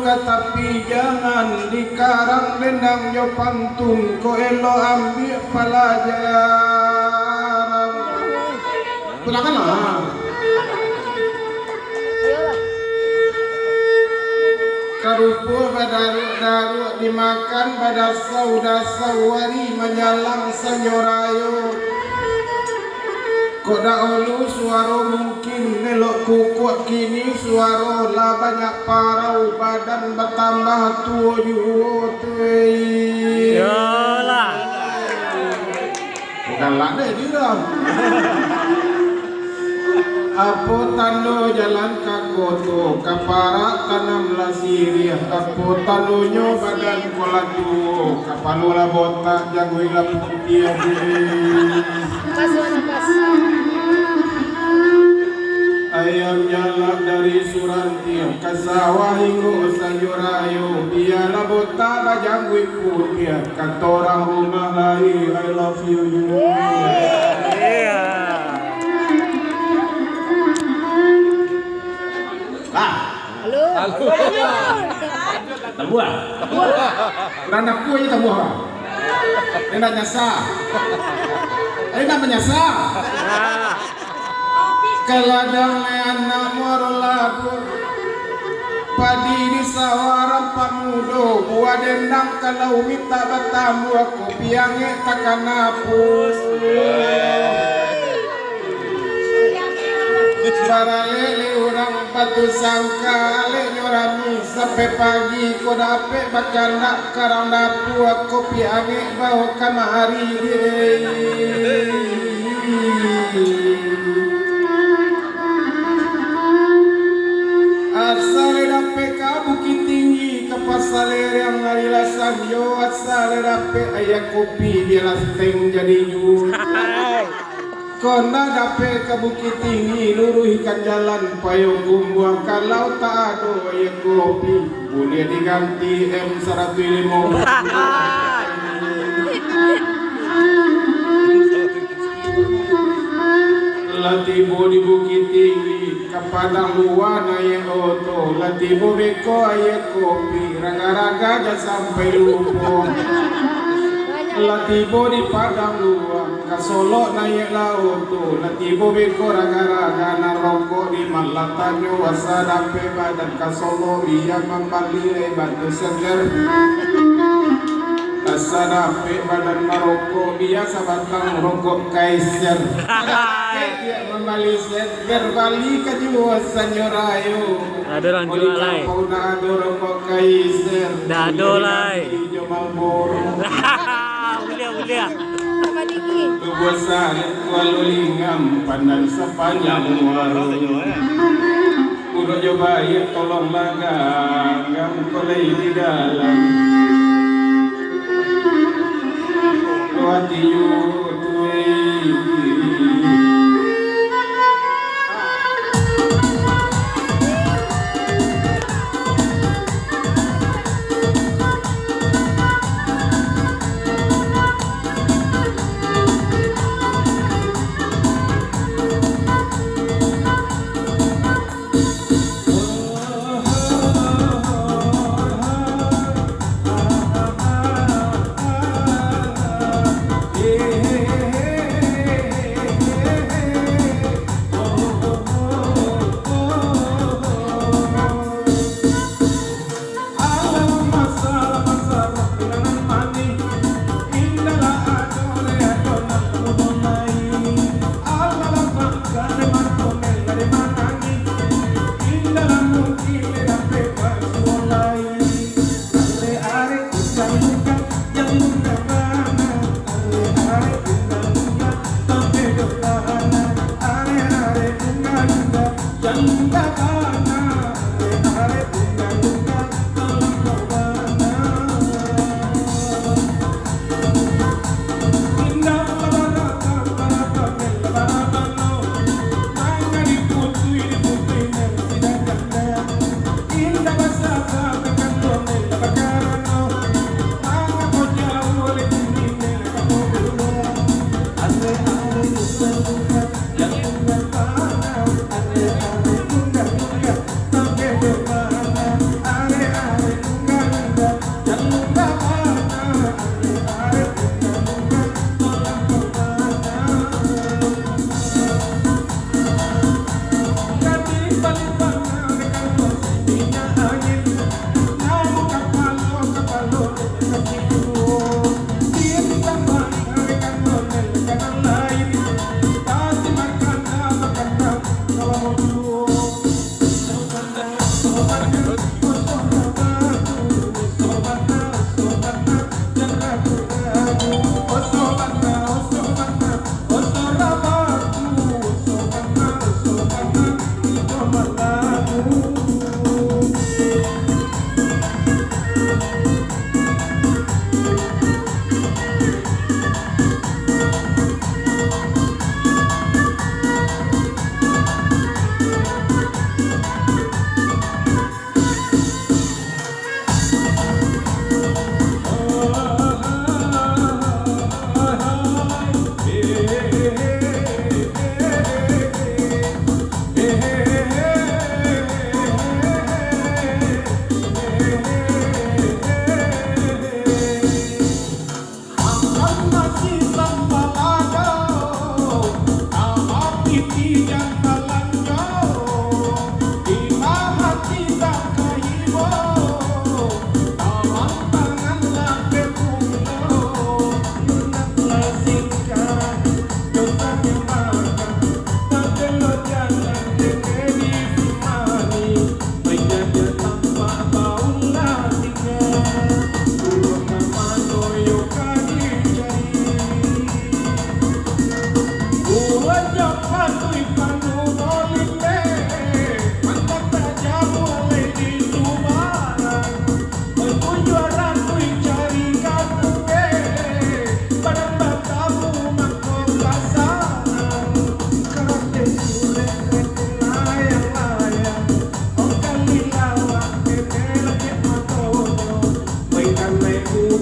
juga tapi jangan dikarang dendang yo pantun ko elo ambil pelajaran. Silakanlah. Karupo badaru dimakan pada sauda sawari menyalang sanyorayo. Koda olu suaro mungkin nelok kukuk kini suaro lah banyak parau badan bertambah tua juo tuai. Yolah. Bukan lah deh dia. Apo tando jalan kakoto kapara tanam lasiria apo tandonyo badan kolatu kapalula botak jagoila putih ayam jalak dari surantia kasawah hingga sayurayo biarlah botak bajangui putih kantorang rumah lain I love you. Tabuah. Kerana kuih tabuah. Dia nak nyasa. Dia nak menyasa. Keladang anak morolabu. Padi di sawaran pamudo. Buah dendang kalau minta bertamu aku piangnya takkan hapus. Para lele orang batu sangka ale nyorami sampai pagi ko dapat bakal nak karang dapu aku piange bawa kamari asal dapat ke Bukit Tinggi ke pasar yang ngarilasan yo asal dapat ayah kopi dia lasteng jadi jus. Kona dapat ke Bukit Tinggi luruhkan jalan payung gumbuang kalau tak ada ya kopi boleh diganti M150. Latibo di Bukit Tinggi ke Padang Luar naik oto latibo beko ayah kopi raga-raga jangan sampai lupa. Latibo di Padang Luar ke Solo naik laut tu latibo beko raga-raga narokok di Malatanyo wasa dape badan ke Solo ia membali batu seger asa dape badan narokok biasa batang rokok Kaiser dia membali seger bali ke jual sanyorayo ada orang jual lai dah ada rokok Kaiser dah ada lai Ulia. Apa lagi? Kuasa walau lingam pandang sepanjang warung. Udah coba ya tolong magang kolai di dalam. Wati yutui.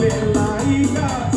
Bella